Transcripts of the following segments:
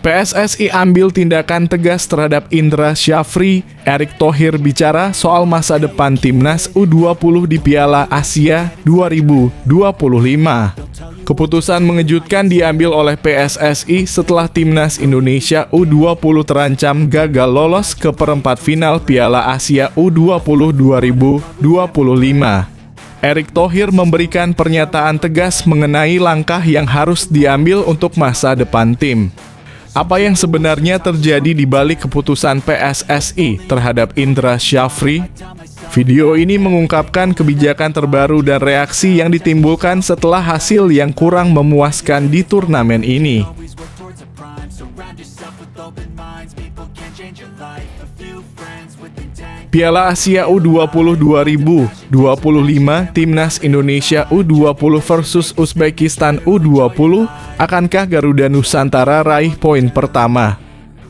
PSSI ambil tindakan tegas terhadap Indra Syafri. Erick Thohir bicara soal masa depan Timnas U20 di Piala Asia 2025. Keputusan mengejutkan diambil oleh PSSI setelah Timnas Indonesia U20 terancam gagal lolos ke perempat final Piala Asia U20 2025. Erick Thohir memberikan pernyataan tegas mengenai langkah yang harus diambil untuk masa depan tim. Apa yang sebenarnya terjadi di balik keputusan PSSI terhadap Indra Syafri? Video ini mengungkapkan kebijakan terbaru dan reaksi yang ditimbulkan setelah hasil yang kurang memuaskan di turnamen ini. Piala Asia U20 2025, Timnas Indonesia U20 versus Uzbekistan U20, akankah Garuda Nusantara raih poin pertama?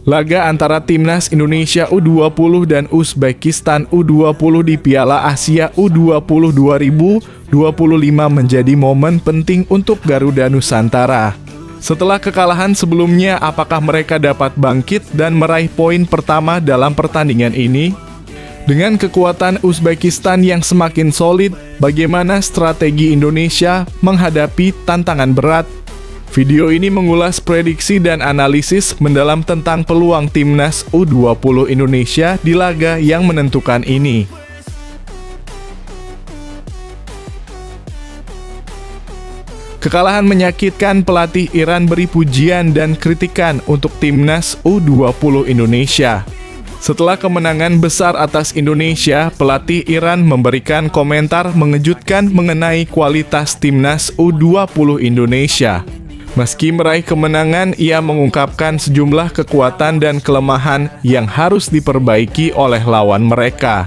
Laga antara Timnas Indonesia U20 dan Uzbekistan U20 di Piala Asia U20 2025 menjadi momen penting untuk Garuda Nusantara. Setelah kekalahan sebelumnya, apakah mereka dapat bangkit dan meraih poin pertama dalam pertandingan ini? Dengan kekuatan Uzbekistan yang semakin solid, bagaimana strategi Indonesia menghadapi tantangan berat? Video ini mengulas prediksi dan analisis mendalam tentang peluang Timnas U20 Indonesia di laga yang menentukan ini. Kekalahan menyakitkan, pelatih Iran beri pujian dan kritikan untuk Timnas U20 Indonesia. Setelah kemenangan besar atas Indonesia, pelatih Iran memberikan komentar mengejutkan mengenai kualitas Timnas U20 Indonesia. Meski meraih kemenangan, ia mengungkapkan sejumlah kekuatan dan kelemahan yang harus diperbaiki oleh lawan mereka.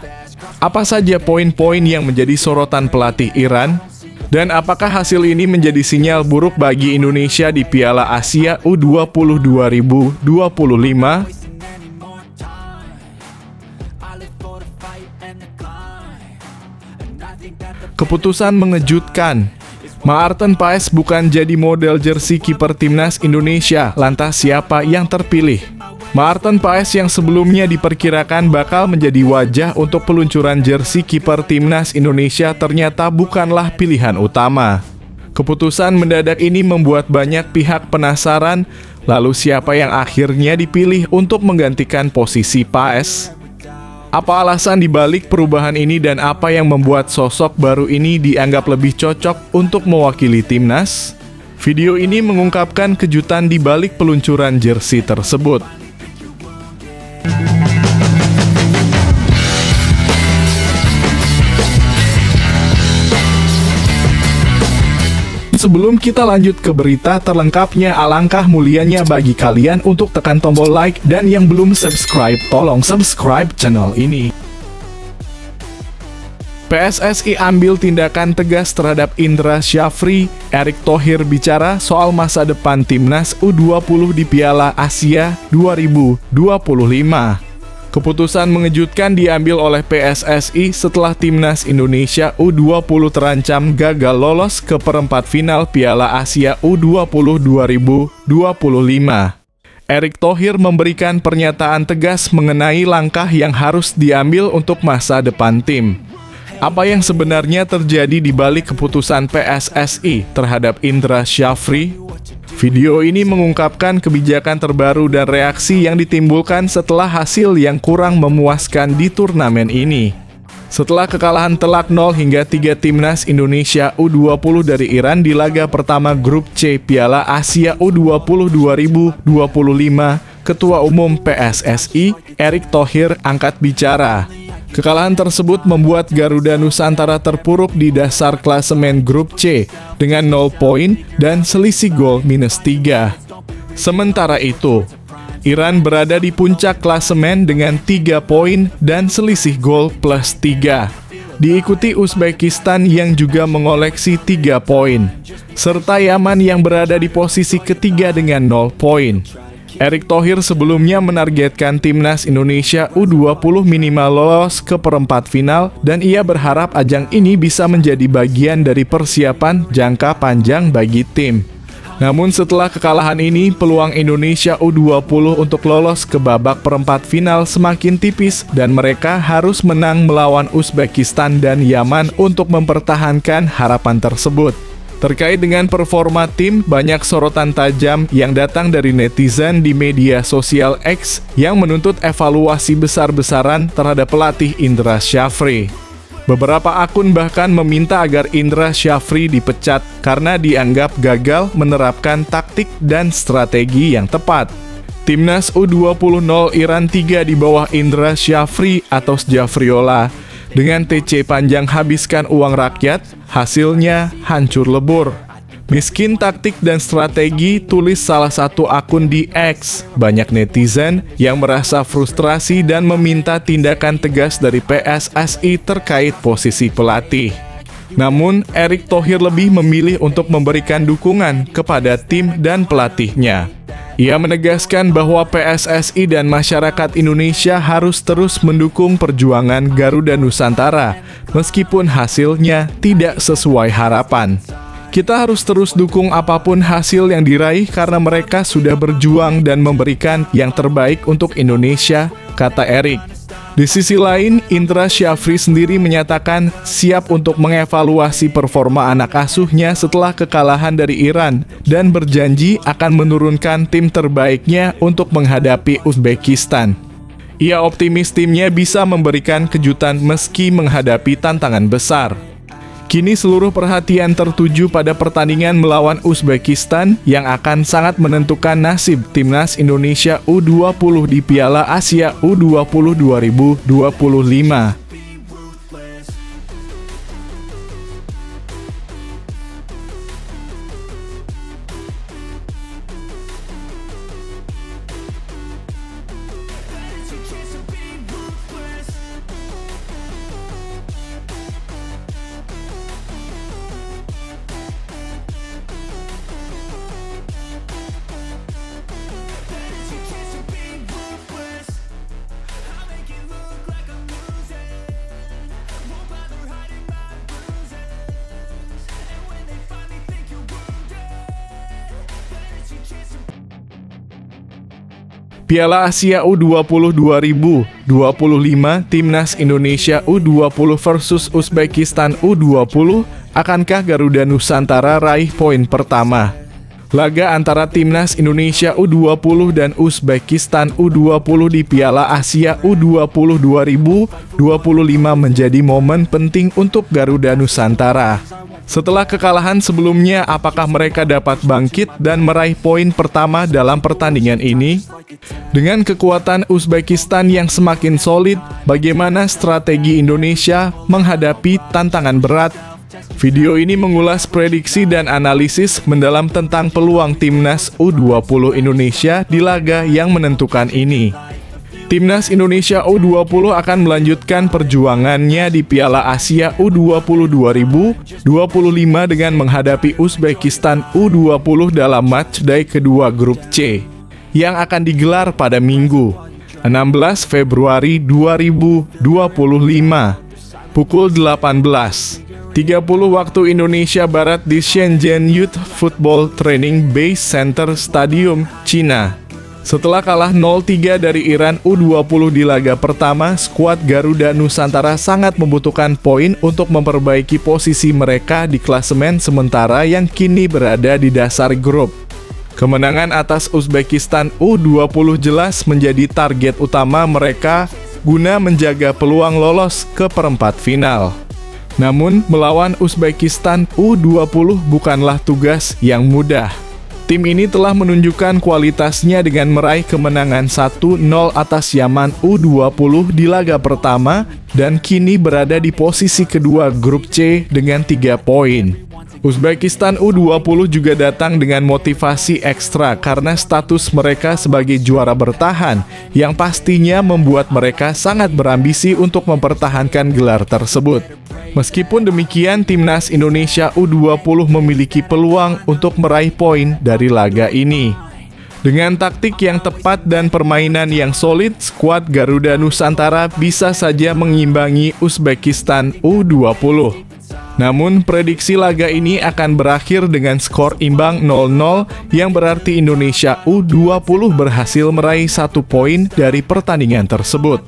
Apa saja poin-poin yang menjadi sorotan pelatih Iran? Dan apakah hasil ini menjadi sinyal buruk bagi Indonesia di Piala Asia U20 2025? Keputusan mengejutkan. Maarten Paes bukan jadi model jersey kiper Timnas Indonesia, lantas siapa yang terpilih? Maarten Paes yang sebelumnya diperkirakan bakal menjadi wajah untuk peluncuran jersey kiper Timnas Indonesia ternyata bukanlah pilihan utama. Keputusan mendadak ini membuat banyak pihak penasaran, lalu siapa yang akhirnya dipilih untuk menggantikan posisi Paes? Apa alasan dibalik perubahan ini dan apa yang membuat sosok baru ini dianggap lebih cocok untuk mewakili timnas? Video ini mengungkapkan kejutan di balik peluncuran jersey tersebut. Sebelum kita lanjut ke berita terlengkapnya, alangkah mulianya bagi kalian untuk tekan tombol like dan yang belum subscribe, tolong subscribe channel ini. PSSI ambil tindakan tegas terhadap Indra Syafri. Erick Thohir bicara soal masa depan Timnas U20 di Piala Asia 2025. Keputusan mengejutkan diambil oleh PSSI setelah Timnas Indonesia U20 terancam gagal lolos ke perempat final Piala Asia U20 2025. Erick Thohir memberikan pernyataan tegas mengenai langkah yang harus diambil untuk masa depan tim. Apa yang sebenarnya terjadi di balik keputusan PSSI terhadap Indra Syafri? Video ini mengungkapkan kebijakan terbaru dan reaksi yang ditimbulkan setelah hasil yang kurang memuaskan di turnamen ini. Setelah kekalahan telak 0-3 Timnas Indonesia U20 dari Iran di laga pertama grup C Piala Asia U20 2025, Ketua Umum PSSI, Erick Thohir, angkat bicara. Kekalahan tersebut membuat Garuda Nusantara terpuruk di dasar klasemen grup C dengan 0 poin dan selisih gol -3. Sementara itu, Iran berada di puncak klasemen dengan 3 poin dan selisih gol +3. Diikuti Uzbekistan yang juga mengoleksi 3 poin, serta Yaman yang berada di posisi ketiga dengan 0 poin. Erick Thohir sebelumnya menargetkan Timnas Indonesia U20 minimal lolos ke perempat final dan ia berharap ajang ini bisa menjadi bagian dari persiapan jangka panjang bagi tim. Namun setelah kekalahan ini, peluang Indonesia U20 untuk lolos ke babak perempat final semakin tipis dan mereka harus menang melawan Uzbekistan dan Yaman untuk mempertahankan harapan tersebut. Terkait dengan performa tim, banyak sorotan tajam yang datang dari netizen di media sosial X yang menuntut evaluasi besar-besaran terhadap pelatih Indra Syafri. Beberapa akun bahkan meminta agar Indra Syafri dipecat karena dianggap gagal menerapkan taktik dan strategi yang tepat. Timnas U20 0 Iran 3 di bawah Indra Syafri atau Sjafriola dengan TC panjang habiskan uang rakyat, hasilnya hancur lebur. Miskin taktik dan strategi, tulis salah satu akun di X. Banyak netizen yang merasa frustrasi dan meminta tindakan tegas dari PSSI terkait posisi pelatih. Namun, Erick Thohir lebih memilih untuk memberikan dukungan kepada tim dan pelatihnya. Ia menegaskan bahwa PSSI dan masyarakat Indonesia harus terus mendukung perjuangan Garuda Nusantara, meskipun hasilnya tidak sesuai harapan. Kita harus terus dukung apapun hasil yang diraih karena mereka sudah berjuang dan memberikan yang terbaik untuk Indonesia, kata Erick. Di sisi lain, Indra Syafri sendiri menyatakan siap untuk mengevaluasi performa anak asuhnya setelah kekalahan dari Iran dan berjanji akan menurunkan tim terbaiknya untuk menghadapi Uzbekistan. Ia optimis timnya bisa memberikan kejutan meski menghadapi tantangan besar. Kini seluruh perhatian tertuju pada pertandingan melawan Uzbekistan yang akan sangat menentukan nasib Timnas Indonesia U20 di Piala Asia U20 2025. Piala Asia U20 2025 Timnas Indonesia U20 versus Uzbekistan U20, akankah Garuda Nusantara raih poin pertama? Laga antara Timnas Indonesia U20 dan Uzbekistan U20 di Piala Asia U20 2025 menjadi momen penting untuk Garuda Nusantara. Setelah kekalahan sebelumnya, apakah mereka dapat bangkit dan meraih poin pertama dalam pertandingan ini? Dengan kekuatan Uzbekistan yang semakin solid, bagaimana strategi Indonesia menghadapi tantangan berat? Video ini mengulas prediksi dan analisis mendalam tentang peluang Timnas U20 Indonesia di laga yang menentukan ini. Timnas Indonesia U20 akan melanjutkan perjuangannya di Piala Asia U20 2025 dengan menghadapi Uzbekistan U20 dalam matchday kedua grup C yang akan digelar pada Minggu, 16 Februari 2025, pukul 18.30 waktu Indonesia Barat di Shenzhen Youth Football Training Base Center Stadium, Cina. Setelah kalah 0-3 dari Iran U20 di laga pertama, skuad Garuda Nusantara sangat membutuhkan poin untuk memperbaiki posisi mereka di klasemen sementara yang kini berada di dasar grup. Kemenangan atas Uzbekistan U20 jelas menjadi target utama mereka guna menjaga peluang lolos ke perempat final. Namun, melawan Uzbekistan U20 bukanlah tugas yang mudah. Tim ini telah menunjukkan kualitasnya dengan meraih kemenangan 1-0 atas Yaman U20 di laga pertama dan kini berada di posisi kedua grup C dengan 3 poin. Uzbekistan U20 juga datang dengan motivasi ekstra karena status mereka sebagai juara bertahan yang pastinya membuat mereka sangat berambisi untuk mempertahankan gelar tersebut. Meskipun demikian, Timnas Indonesia U20 memiliki peluang untuk meraih poin dari laga ini. Dengan taktik yang tepat dan permainan yang solid, skuad Garuda Nusantara bisa saja mengimbangi Uzbekistan U20. Namun, prediksi laga ini akan berakhir dengan skor imbang 0-0 yang berarti Indonesia U20 berhasil meraih 1 poin dari pertandingan tersebut.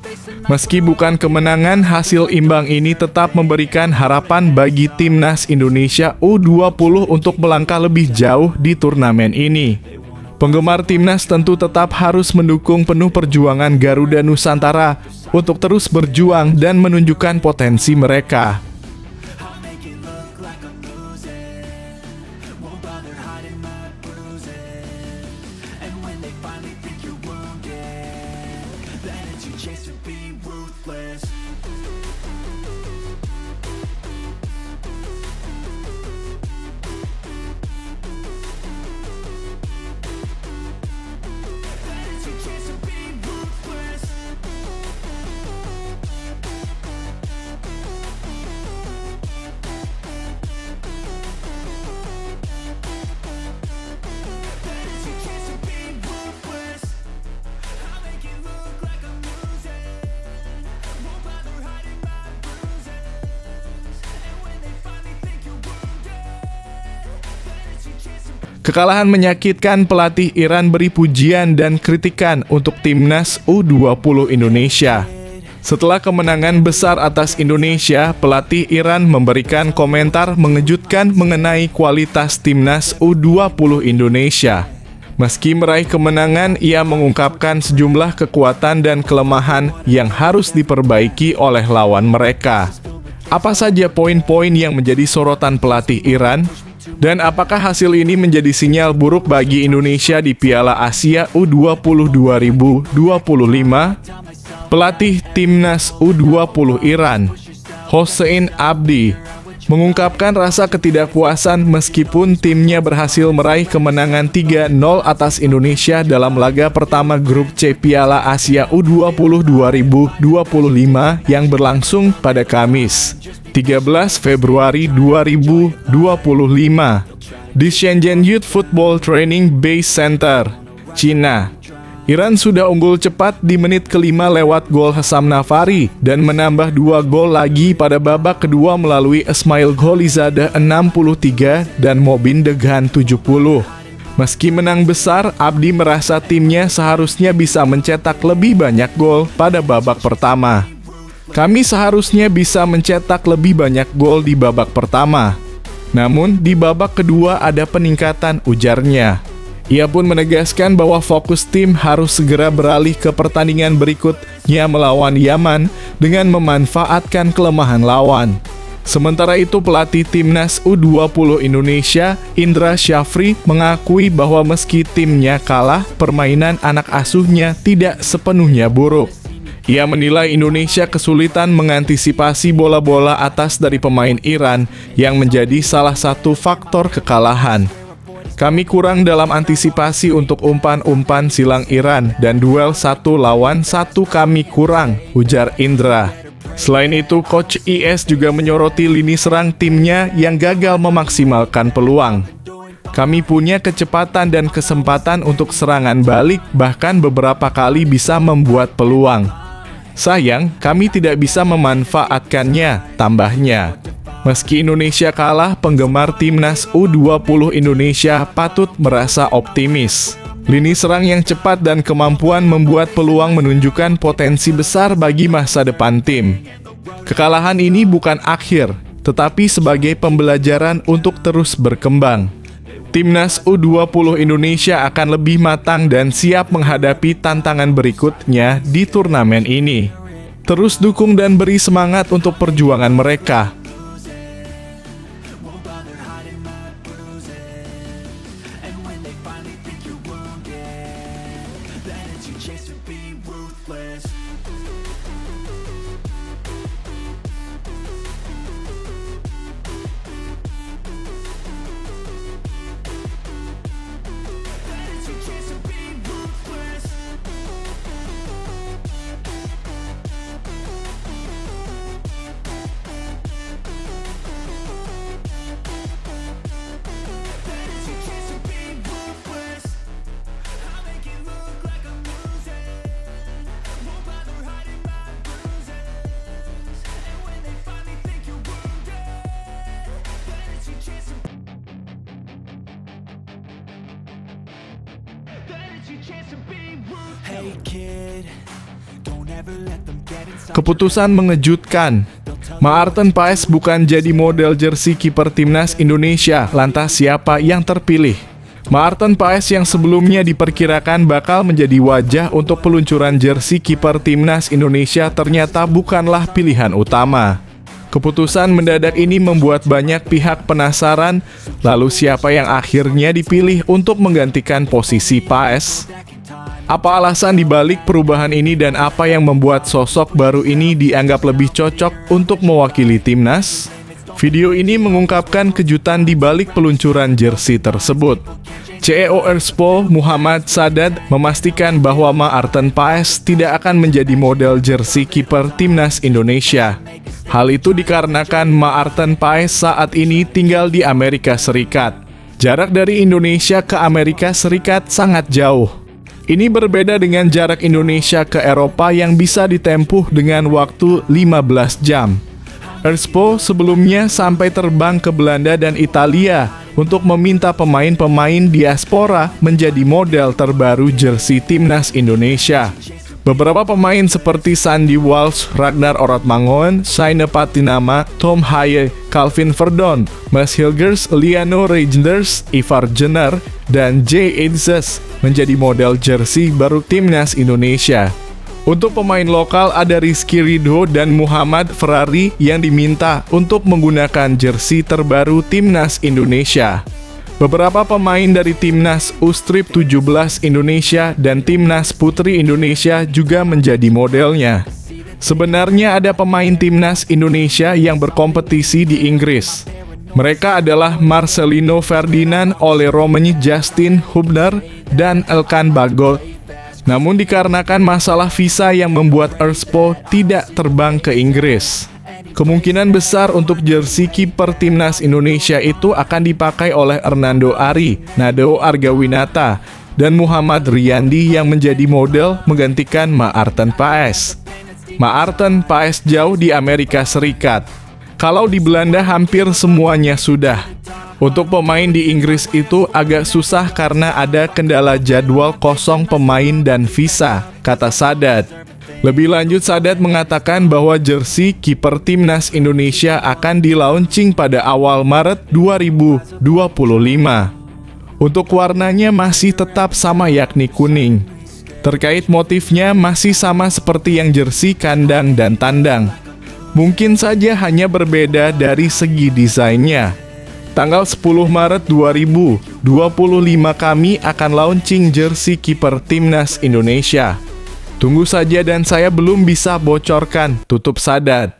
Meski bukan kemenangan, hasil imbang ini tetap memberikan harapan bagi timnas Indonesia U20 untuk melangkah lebih jauh di turnamen ini. Penggemar timnas tentu tetap harus mendukung penuh perjuangan Garuda Nusantara untuk terus berjuang dan menunjukkan potensi mereka. Kekalahan menyakitkan, pelatih Iran beri pujian dan kritikan untuk timnas U20 Indonesia. Setelah kemenangan besar atas Indonesia, pelatih Iran memberikan komentar mengejutkan mengenai kualitas timnas U20 Indonesia. Meski meraih kemenangan, ia mengungkapkan sejumlah kekuatan dan kelemahan yang harus diperbaiki oleh lawan mereka. Apa saja poin-poin yang menjadi sorotan pelatih Iran? Dan apakah hasil ini menjadi sinyal buruk bagi Indonesia di Piala Asia U20 2025? Pelatih timnas U20 Iran, Hossein Abdi, mengungkapkan rasa ketidakpuasan meskipun timnya berhasil meraih kemenangan 3-0 atas Indonesia dalam laga pertama grup C Piala Asia U20 2025 yang berlangsung pada Kamis, 13 Februari 2025 di Shenzhen Youth Football Training Base Center, China. Iran sudah unggul cepat di menit ke-5 lewat gol Hassam Nafari dan menambah 2 gol lagi pada babak kedua melalui Ismail Golizadeh 63 dan Mobin Deghan 70. Meski menang besar, Abdi merasa timnya seharusnya bisa mencetak lebih banyak gol pada babak pertama. Kami seharusnya bisa mencetak lebih banyak gol di babak pertama. Namun, di babak kedua ada peningkatan, ujarnya. Ia pun menegaskan bahwa fokus tim harus segera beralih ke pertandingan berikutnya melawan Yaman dengan memanfaatkan kelemahan lawan. Sementara itu, pelatih timnas U20 Indonesia, Indra Syafri, mengakui bahwa meski timnya kalah, permainan anak asuhnya tidak sepenuhnya buruk. Ia menilai Indonesia kesulitan mengantisipasi bola-bola atas dari pemain Iran yang menjadi salah satu faktor kekalahan. Kami kurang dalam antisipasi untuk umpan-umpan silang Iran dan duel 1 lawan 1 kami kurang, ujar Indra. Selain itu, Coach IS juga menyoroti lini serang timnya yang gagal memaksimalkan peluang. Kami punya kecepatan dan kesempatan untuk serangan balik, bahkan beberapa kali bisa membuat peluang. Sayang, kami tidak bisa memanfaatkannya, tambahnya. Meski Indonesia kalah, penggemar timnas U20 Indonesia patut merasa optimis. Lini serang yang cepat dan kemampuan membuat peluang menunjukkan potensi besar bagi masa depan tim. Kekalahan ini bukan akhir, tetapi sebagai pembelajaran untuk terus berkembang. Timnas U20 Indonesia akan lebih matang dan siap menghadapi tantangan berikutnya di turnamen ini. Terus dukung dan beri semangat untuk perjuangan mereka. Keputusan mengejutkan. Maarten Paes bukan jadi model jersey kiper timnas Indonesia. Lantas siapa yang terpilih? Maarten Paes yang sebelumnya diperkirakan bakal menjadi wajah untuk peluncuran jersey kiper timnas Indonesia ternyata bukanlah pilihan utama. Keputusan mendadak ini membuat banyak pihak penasaran, lalu siapa yang akhirnya dipilih untuk menggantikan posisi Paes? Apa alasan dibalik perubahan ini dan apa yang membuat sosok baru ini dianggap lebih cocok untuk mewakili timnas? Video ini mengungkapkan kejutan dibalik peluncuran jersey tersebut. CEO Earthpo Muhammad Sadat memastikan bahwa Maarten Paes tidak akan menjadi model jersey kiper timnas Indonesia. Hal itu dikarenakan Maarten Paes saat ini tinggal di Amerika Serikat. Jarak dari Indonesia ke Amerika Serikat sangat jauh. Ini berbeda dengan jarak Indonesia ke Eropa yang bisa ditempuh dengan waktu 15 jam. Earthpo sebelumnya sampai terbang ke Belanda dan Italia untuk meminta pemain-pemain diaspora menjadi model terbaru jersey timnas Indonesia. Beberapa pemain seperti Sandy Walsh, Ragnar Orotmangoen, Saine Patinama, Tom Haye, Calvin Verdon, Mas Hilgers, Liano Reijnders, Ivar Jenner, dan Jay Etzes menjadi model jersey baru timnas Indonesia. Untuk pemain lokal ada Rizky Ridho dan Muhammad Ferrari yang diminta untuk menggunakan jersey terbaru timnas Indonesia. Beberapa pemain dari timnas U-Strip 17 Indonesia dan timnas Putri Indonesia juga menjadi modelnya. Sebenarnya ada pemain timnas Indonesia yang berkompetisi di Inggris. Mereka adalah Marcelino Ferdinand, Ole Romani, Justin Hubner, dan Elkan Bagot. Namun dikarenakan masalah visa yang membuat Earthpo tidak terbang ke Inggris. Kemungkinan besar untuk jersey kiper timnas Indonesia itu akan dipakai oleh Hernando Ari, Nadeo Argawinata, dan Muhammad Riyandi yang menjadi model menggantikan Maarten Paes. Maarten Paes jauh di Amerika Serikat. Kalau di Belanda hampir semuanya sudah. Untuk pemain di Inggris itu agak susah karena ada kendala jadwal kosong pemain dan visa, kata Sadat. Lebih lanjut, Sadat mengatakan bahwa jersey kiper timnas Indonesia akan di-launching pada awal Maret 2025. Untuk warnanya masih tetap sama yakni kuning. Terkait motifnya masih sama seperti yang jersey kandang dan tandang. Mungkin saja hanya berbeda dari segi desainnya. Tanggal 10 Maret 2025 kami akan launching jersey kiper timnas Indonesia. Tunggu saja dan saya belum bisa bocorkan, tutup Sadat.